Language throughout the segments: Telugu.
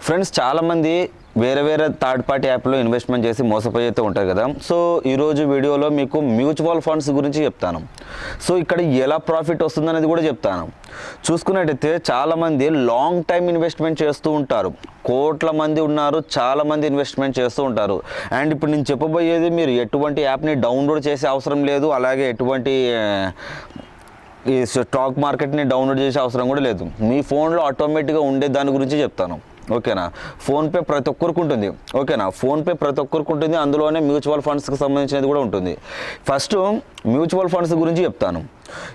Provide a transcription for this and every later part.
ఫ్రెండ్స్ చాలామంది వేరే థర్డ్ పార్టీ యాప్లో ఇన్వెస్ట్మెంట్ చేసి మోసపోయి అయితే ఉంటారు కదా. సో ఈరోజు వీడియోలో మీకు మ్యూచువల్ ఫండ్స్ గురించి చెప్తాను. సో ఇక్కడ ఎలా ప్రాఫిట్ వస్తుందనేది కూడా చెప్తాను. చూసుకున్నట్టయితే చాలామంది లాంగ్ టైం ఇన్వెస్ట్మెంట్ చేస్తూ ఉంటారు. కోట్ల మంది ఉన్నారు, చాలామంది ఇన్వెస్ట్మెంట్ చేస్తూ ఉంటారు. అండ్ ఇప్పుడు నేను చెప్పబోయేది మీరు ఎటువంటి యాప్ని డౌన్లోడ్ చేసే అవసరం లేదు, అలాగే ఎటువంటి ఈ స్టాక్ మార్కెట్ని డౌన్లోడ్ చేసే అవసరం కూడా లేదు. మీ ఫోన్లో ఆటోమేటిక్గా ఉండే దాని గురించి చెప్తాను. ఓకేనా. ఫోన్పే ప్రతి ఒక్కరికి ఉంటుంది. ఓకేనా, ఫోన్పే ప్రతి ఒక్కరికి ఉంటుంది. అందులోనే మ్యూచువల్ ఫండ్స్కి సంబంధించినది కూడా ఉంటుంది. ఫస్ట్ మ్యూచువల్ ఫండ్స్ గురించి చెప్తాను.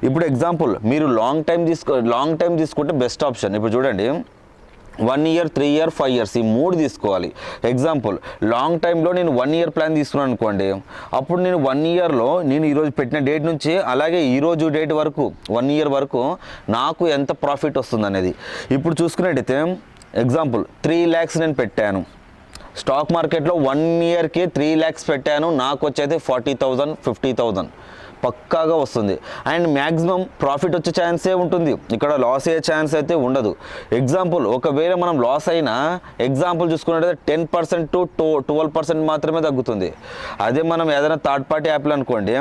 ఇప్పుడు ఎగ్జాంపుల్ మీరు లాంగ్ టైం తీసుకుంటే బెస్ట్ ఆప్షన్. ఇప్పుడు చూడండి, 1 year, 3 years, 5 years ఈ 3 తీసుకోవాలి. ఎగ్జాంపుల్ లాంగ్ టైంలో నేను 1 year ప్లాన్ తీసుకున్నాను అనుకోండి. అప్పుడు నేను 1 yearలో నేను ఈరోజు పెట్టిన డేట్ నుంచి అలాగే ఈరోజు డేట్ వరకు 1 year వరకు నాకు ఎంత ప్రాఫిట్ వస్తుంది అనేది ఇప్పుడు చూసుకున్నట్టయితే ఎగ్జాంపుల్ 3 lakhs నేను పెట్టాను స్టాక్ మార్కెట్లో. 1 yearకి 3 lakhs పెట్టాను. నాకు వచ్చేది 40,000, 50,000 పక్కాగా వస్తుంది. అండ్ మ్యాక్సిమం ప్రాఫిట్ వచ్చే ఛాన్సే ఉంటుంది, ఇక్కడ లాస్ అయ్యే ఛాన్స్ అయితే ఉండదు. ఎగ్జాంపుల్ ఒకవేళ మనం లాస్ అయినా ఎగ్జాంపుల్ చూసుకున్నట్టయితే 10% to 12% మాత్రమే తగ్గుతుంది. అదే మనం ఏదైనా థర్డ్ పార్టీ యాప్లు అనుకోండి,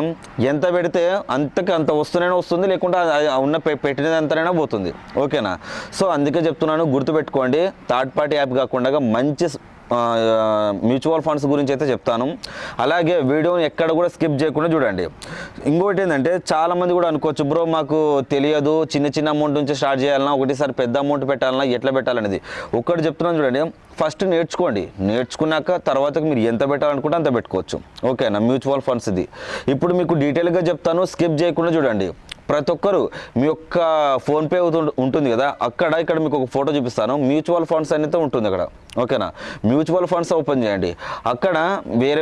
ఎంత పెడితే అంత వస్తూనే వస్తుంది, లేకుంటే ఉన్న పెట్టినది అంతనైనా పోతుంది. ఓకేనా. సో అందుకే చెప్తున్నాను, గుర్తుపెట్టుకోండి. థర్డ్ పార్టీ యాప్ కాకుండా మంచి మ్యూచువల్ ఫండ్స్ గురించి అయితే చెప్తాను. అలాగే వీడియోని ఎక్కడ కూడా స్కిప్ చేయకుండా చూడండి. ఇంకోటి ఏంటంటే చాలామంది కూడా అనుకోవచ్చు, బ్రో మాకు తెలియదు, చిన్న అమౌంట్ నుంచి స్టార్ట్ చేయాలన్నా, ఒకటిసారి పెద్ద అమౌంట్ పెట్టాలన్నా, ఎట్లా పెట్టాలనేది ఒక్కటి చెప్తున్నాను చూడండి. ఫస్ట్ నేర్చుకోండి, నేర్చుకున్నాక తర్వాత మీరు ఎంత పెట్టాలనుకుంటే అంత పెట్టుకోవచ్చు. ఓకేనా. మ్యూచువల్ ఫండ్స్ ఇది ఇప్పుడు మీకు డీటెయిల్గా చెప్తాను, స్కిప్ చేయకుండా చూడండి. ప్రతి ఒక్కరు మీ యొక్క ఫోన్పే ఉంటుంది కదా, ఇక్కడ మీకు ఒక ఫోటో చూపిస్తాను. మ్యూచువల్ ఫండ్స్ అనేది ఉంటుంది అక్కడ. ఓకేనా. మ్యూచువల్ ఫండ్స్ ఓపెన్ చేయండి. అక్కడ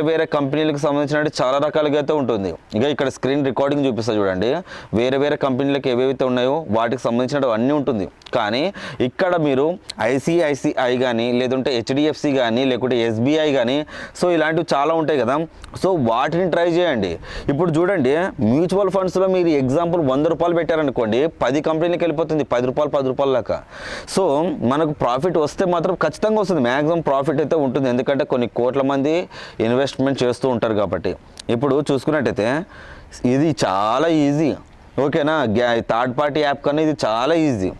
వేరే కంపెనీలకు సంబంధించిన చాలా రకాలుగా అయితే ఉంటుంది. ఇక్కడ స్క్రీన్ రికార్డింగ్ చూపిస్తా చూడండి. వేరే కంపెనీలకు ఏవేవైతే ఉన్నాయో వాటికి సంబంధించినవి అన్నీ ఉంటుంది. కానీ ఇక్కడ మీరు ఐసిఐసిఐ కానీ, లేదంటే హెచ్డిఎఫ్సి కానీ, లేకుంటే ఎస్బీఐ కానీ, సో ఇలాంటివి చాలా ఉంటాయి కదా. సో వాటిని ట్రై చేయండి. ఇప్పుడు చూడండి, మ్యూచువల్ ఫండ్స్లో మీరు ఎగ్జాంపుల్ 100 రూపాయలు పెట్టారనుకోండి, 10 కంపెనీలకు వెళ్ళిపోతుంది, 10 రూపాయలు దాకా. సో మనకు ప్రాఫిట్ వస్తే మాత్రం ఖచ్చితంగా వస్తుంది, మ్యాక్సిమం ప్రాఫిట్ అయితే ఉంటుంది. ఎందుకంటే కొన్ని కోట్ల మంది ఇన్వెస్ట్మెంట్ చేస్తూ ఉంటారు కాబట్టి. ఇప్పుడు చూసుకున్నట్టయితే ఇది చాలా ఈజీ. ఓకేనా. థర్డ్ పార్టీ యాప్ కన్నా ఇది చాలా ఈజీ.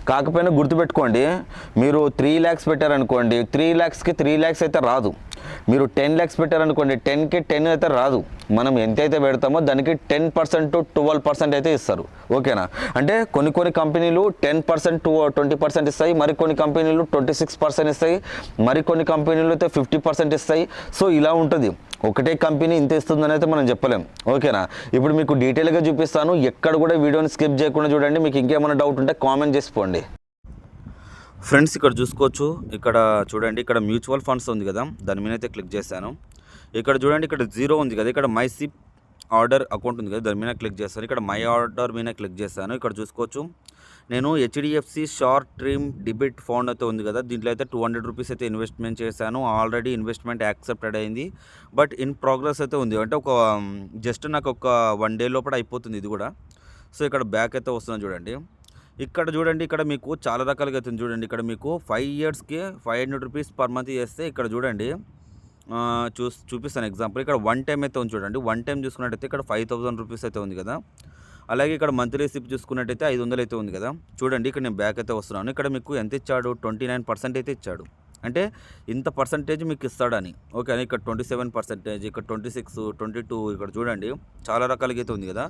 కాకపోయినా గుర్తుపెట్టుకోండి, మీరు 3 lakhs పెట్టారనుకోండి, 3 lakhsకి 3 lakhs అయితే రాదు. మీరు 10 lakhs పెట్టారనుకోండి, 10కి 10 అయితే రాదు. మనం ఎంతైతే పెడతామో దానికి 10% to 12% అయితే ఇస్తారు. ఓకేనా. అంటే కొన్ని కంపెనీలు 10% to 20% ఇస్తాయి, మరికొన్ని కంపెనీలు 26% ఇస్తాయి, మరికొన్ని కంపెనీలు అయితే 50% ఇస్తాయి. సో ఇలా ఉంటుంది. ఒకటే కంపెనీ ఇంత ఇస్తుందని అయితే మనం చెప్పలేం. ఓకేనా. ఇప్పుడు మీకు డీటెయిల్గా చూపిస్తాను. ఎక్కడ కూడా వీడియోని స్కిప్ చేయకుండా చూడండి. మీకు ఇంకేమైనా డౌట్ ఉంటే కామెంట్ చేసుకోండి. ఫ్రెండ్స్ ఇక్కడ చూసుకోవచ్చు, ఇక్కడ చూడండి, ఇక్కడ మ్యూచువల్ ఫండ్స్ ఉంది కదా, దాని మీద అయితే క్లిక్ చేశాను. ఇక్కడ చూడండి, ఇక్కడ 0 ఉంది కదా, ఇక్కడ మై సిప్ ఆర్డర్ అకౌంట్ ఉంది కదా, దాని మీద క్లిక్ చేస్తాను. ఇక్కడ మై ఆర్డర్ మీద క్లిక్ చేశాను. ఇక్కడ చూసుకోవచ్చు, నేను HDFC short term debit fund అయితే ఉంది కదా, దీంట్లో అయితే 200 రూపీస్ అయితే ఇన్వెస్ట్మెంట్ చేశాను. ఆల్రెడీ ఇన్వెస్ట్మెంట్ యాక్సెప్టెడ్ అయింది, బట్ ఇన్ ప్రోగ్రెస్ అయితే ఉంది. అంటే జస్ట్ నాకు ఒక 1 day లోపల అయిపోతుంది ఇది కూడా. సో ఇక్కడ బ్యాక్ అయితే వస్తున్నాను చూడండి. ఇక్కడ చూడండి, ఇక్కడ మీకు చాలా రకాలుగా అవుతుంది చూడండి. ఇక్కడ మీకు 5 yearsకి 500 రూపీస్ పర్ మంత్ చేస్తే ఇక్కడ చూడండి, చూపిస్తాను ఎగ్జాంపుల్. ఇక్కడ 1 time అయితే ఉంది చూడండి. 1 time చూసుకున్నట్టయితే ఇక్కడ 5,000 రూపీస్ అయితే ఉంది కదా. అలాగే ఇక్కడ మంత్లీ సిప్ చూసుకున్నట్టయితే 500 అయితే ఉంది కదా. చూడండి, ఇక్కడ నేను బ్యాక్ అయితే వస్తున్నాను. ఇక్కడ మీకు ఎంత ఇచ్చాడు, 29% అయితే ఇచ్చాడు. అంటే ఇంత పర్సంటేజ్ మీకు ఇస్తాడని. ఓకే అని ఇక్కడ 27%, ఇక్కడ 26, 22, ఇక్కడ చూడండి చాలా రకాలుగా అయితే ఉంది కదా.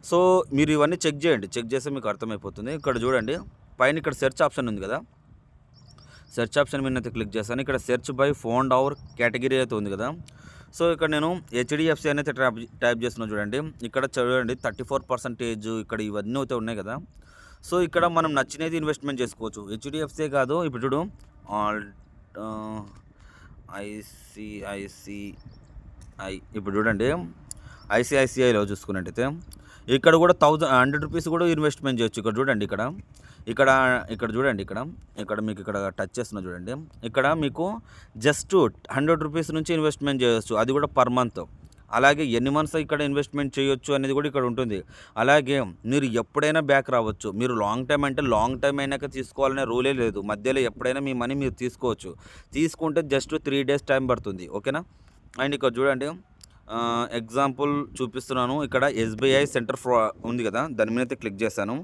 సో మీరు ఇవన్నీ చెక్ చేయండి, చెక్ చేస్తే మీకు అర్థమైపోతుంది. ఇక్కడ చూడండి పైన ఇక్కడ సెర్చ్ ఆప్షన్ ఉంది కదా, సెర్చ్ ఆప్షన్ మీద అయితే క్లిక్ చేస్తాను. ఇక్కడ search by fund house category అయితే ఉంది కదా. సో ఇక్కడ నేను హెచ్డిఎఫ్సి అనేది టైప్ చేస్తున్నాను చూడండి. ఇక్కడ చూడండి 34%, ఇక్కడ ఇవన్నీ అయితే ఉన్నాయి కదా. సో ఇక్కడ మనం నచ్చినది ఇన్వెస్ట్మెంట్ చేసుకోవచ్చు. హెచ్డిఎఫ్సీ కాదు, ఇప్పుడు చూడు ఐసిఐసిఐ, ఇప్పుడు చూడండి ఐసిఐసిఐలో చూసుకున్నట్టయితే ఇక్కడ కూడా 100 రూపీస్ కూడా ఇన్వెస్ట్మెంట్ చేయొచ్చు. ఇక్కడ చూడండి, ఇక్కడ చూడండి, ఇక్కడ మీకు ఇక్కడ టచ్ చేస్తున్నా చూడండి. ఇక్కడ మీకు జస్ట్ 100 రూపీస్ నుంచి ఇన్వెస్ట్మెంట్ చేయొచ్చు, అది కూడా పర్ మంత్. అలాగే ఎన్ని మంత్స్ ఇక్కడ ఇన్వెస్ట్మెంట్ చేయొచ్చు అనేది కూడా ఇక్కడ ఉంటుంది. అలాగే మీరు ఎప్పుడైనా బ్యాక్ రావచ్చు. మీరు లాంగ్ టైం అంటే లాంగ్ టైం అయినాక తీసుకోవాలనే రూలే లేదు. మధ్యలో ఎప్పుడైనా మీ మనీ మీరు తీసుకోవచ్చు. తీసుకుంటే జస్ట్ 3 డేస్ టైం పడుతుంది. ఓకేనా. అండ్ ఇక్కడ చూడండి, ఎగ్జాంపుల్ చూపిస్తున్నాను. ఇక్కడ ఎస్బీఐ సెంటర్ ఉంది కదా, దాని మీద అయితే క్లిక్ చేశాను.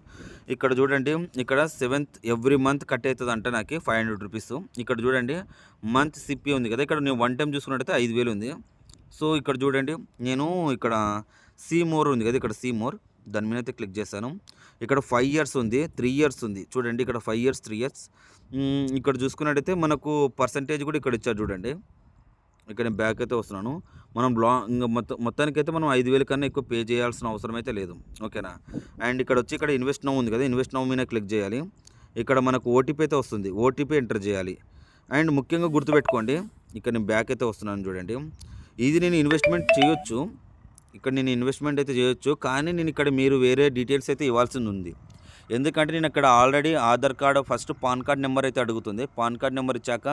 ఇక్కడ చూడండి, ఇక్కడ 7th ఎవ్రీ మంత్ కట్ అవుతుంది అంటే నాకు 500 రూపీస్. ఇక్కడ చూడండి మంత్ సిపి ఉంది కదా, ఇక్కడ నేను 1 టైం చూసుకున్నట్టయితే 5000 ఉంది. సో ఇక్కడ చూడండి, నేను ఇక్కడ సీ మోర్ ఉంది కదా, ఇక్కడ సీ మోర్ దాని మీద అయితే క్లిక్ చేశాను. ఇక్కడ 5 ఇయర్స్ ఉంది, 3 ఇయర్స్ ఉంది. చూడండి ఇక్కడ 5 ఇయర్స్ 3 ఇయర్స్. ఇక్కడ చూసుకున్నట్టయితే మనకు పర్సంటేజ్ కూడా ఇక్కడ ఇచ్చారు చూడండి. ఇక్కడ నేను బ్యాక్ అయితే వస్తున్నాను. మనం ఇంకా మొత్తానికైతే మనం 5000 కన్నా ఎక్కువ పే చేయాల్సిన అవసరం అయితే లేదు. ఓకేనా. అండ్ ఇక్కడ వచ్చి ఇక్కడ ఇన్వెస్ట్ నౌ ఉంది కదా, ఇన్వెస్ట్ నౌ మీద క్లిక్ చేయాలి. ఇక్కడ మనకు ఓటీపీ అయితే వస్తుంది, ఓటీపీ ఎంటర్ చేయాలి. అండ్ ముఖ్యంగా గుర్తుపెట్టుకోండి, ఇక్కడ నేను బ్యాక్ అయితే వస్తున్నాను చూడండి. ఇది నేను ఇన్వెస్ట్మెంట్ చేయొచ్చు, ఇక్కడ నేను ఇన్వెస్ట్మెంట్ అయితే చేయొచ్చు, కానీ నేను ఇక్కడ మీరు వేరే డీటెయిల్స్ అయితే ఇవ్వాల్సింది ఉంది. ఎందుకంటే నేను అక్కడ already Aadhaar card first pan card number అయితే అడుగుతుంది. పాన్ కార్డ్ నెంబర్ ఇచ్చాక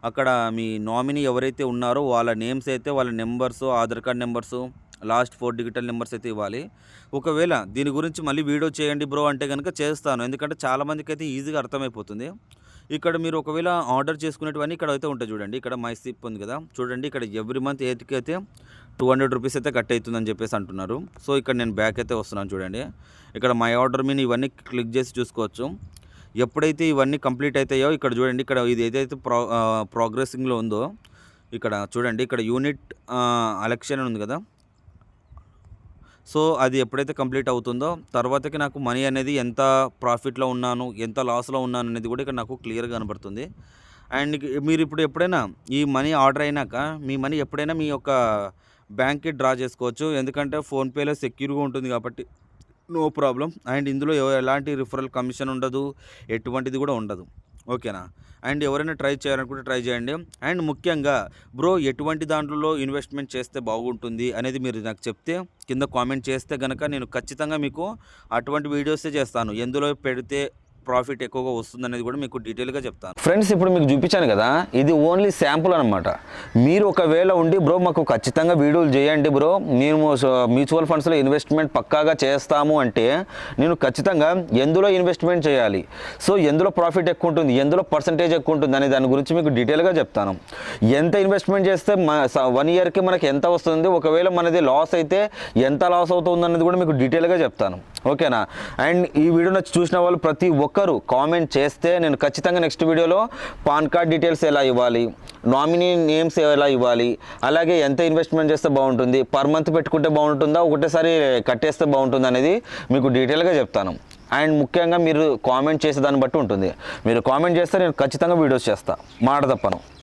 అక్కడ మీ నామినీ ఎవరైతే ఉన్నారో వాళ్ళ నేమ్స్ అయితే, వాళ్ళ numbers, Aadhaar card numbers, last 4 digital numbers అయితే ఇవ్వాలి. ఒకవేళ దీని గురించి మళ్ళీ వీడియో చేయండి బ్రో అంటే కనుక చేస్తాను, ఎందుకంటే చాలామందికి అయితే ఈజీగా అర్థమైపోతుంది. ఇక్కడ మీరు ఒకవేళ ఆర్డర్ చేసుకునేటివన్నీ ఇక్కడ అయితే ఉంటాయి చూడండి. ఇక్కడ మై సిప్ ఉంది కదా, చూడండి ఇక్కడ ఎవ్రీ మంత్ 8కి అయితే 200 రూపీస్ అయితే కట్ అవుతుందని చెప్పేసి అంటున్నారు. సో ఇక్కడ నేను బ్యాక్ అయితే వస్తున్నాను చూడండి. ఇక్కడ మై ఆర్డర్ మీద ఇవన్నీ క్లిక్ చేసి చూసుకోవచ్చు. ఎప్పుడైతే ఇవన్నీ కంప్లీట్ అవుతాయో ఇక్కడ చూడండి, ఇక్కడ ఇది ఏదైతే ప్రోగ్రెసింగ్లో ఉందో ఇక్కడ చూడండి, ఇక్కడ యూనిట్ ఎలక్షన్ ఉంది కదా. సో అది ఎప్పుడైతే కంప్లీట్ అవుతుందో తర్వాతకి నాకు మనీ అనేది ఎంత ప్రాఫిట్లో ఉన్నాను, ఎంత లాస్లో ఉన్నాను అనేది కూడా ఇక్కడ నాకు క్లియర్గా కనబడుతుంది. అండ్ మీరు ఇప్పుడు ఎప్పుడైనా ఈ మనీ ఆర్డర్ అయినాక మీ మనీ ఎప్పుడైనా మీ యొక్క బ్యాంక్కి డ్రా చేసుకోవచ్చు, ఎందుకంటే ఫోన్పేలో సెక్యూర్గా ఉంటుంది కాబట్టి నో ప్రాబ్లం. అండ్ ఇందులో ఎలాంటి రిఫరల్ కమిషన్ ఉండదు, ఎటువంటిది కూడా ఉండదు. ఓకేనా. అండ్ ఎవరైనా ట్రై చేయాలనుకుంటే ట్రై చేయండి. అండ్ ముఖ్యంగా బ్రో ఎటువంటి దాంట్లో ఇన్వెస్ట్మెంట్ చేస్తే బాగుంటుంది అనేది మీరు నాకు చెప్తే కింద కామెంట్ చేస్తే కనుక నేను ఖచ్చితంగా మీకు అటువంటి వీడియోసే చేస్తాను, ఎందులో పెడితే ప్రాఫిట్ ఎక్కువగా వస్తుంది అనేది కూడా మీకు డీటెయిల్గా చెప్తాను. ఫ్రెండ్స్ ఇప్పుడు మీకు చూపించాను కదా, ఇది ఓన్లీ శాంపుల్ అనమాట. మీరు ఒకవేళ ఉండి బ్రో మాకు ఖచ్చితంగా వీడియోలు చేయండి బ్రో, మేము మ్యూచువల్ ఫండ్స్లో ఇన్వెస్ట్మెంట్ పక్కాగా చేస్తాము అంటే నేను ఖచ్చితంగా ఎందులో ఇన్వెస్ట్మెంట్ చేయాలి, సో ఎందులో ప్రాఫిట్ ఎక్కువ ఉంటుంది, ఎందులో పర్సంటేజ్ ఎక్కువ ఉంటుంది అనే దాని గురించి మీకు డీటెయిల్గా చెప్తాను. ఎంత ఇన్వెస్ట్మెంట్ చేస్తే 1 ఇయర్కి మనకి ఎంత వస్తుంది, ఒకవేళ మనది లాస్ అయితే ఎంత లాస్ అవుతుంది అనేది కూడా మీకు డీటెయిల్గా చెప్తాను. ఓకేనా. అండ్ ఈ వీడియో నచ్చి చూసిన వాళ్ళు ప్రతి ఒక్కరు కామెంట్ చేస్తే నేను ఖచ్చితంగా నెక్స్ట్ వీడియోలో పాన్ కార్డ్ డీటెయిల్స్ ఎలా ఇవ్వాలి, నామినీ నేమ్స్ ఎలా ఇవ్వాలి, అలాగే ఎంత ఇన్వెస్ట్మెంట్ చేస్తే బాగుంటుంది, పర్ మంత్ పెట్టుకుంటే బాగుంటుందా, ఒకటేసారి కట్టేస్తే బాగుంటుంది అనేది మీకు డీటెయిల్గా చెప్తాను. అండ్ ముఖ్యంగా మీరు కామెంట్ చేసే దాన్ని బట్టి ఉంటుంది. మీరు కామెంట్ చేస్తే నేను ఖచ్చితంగా వీడియోస్ చేస్తాను, మాట తప్పను.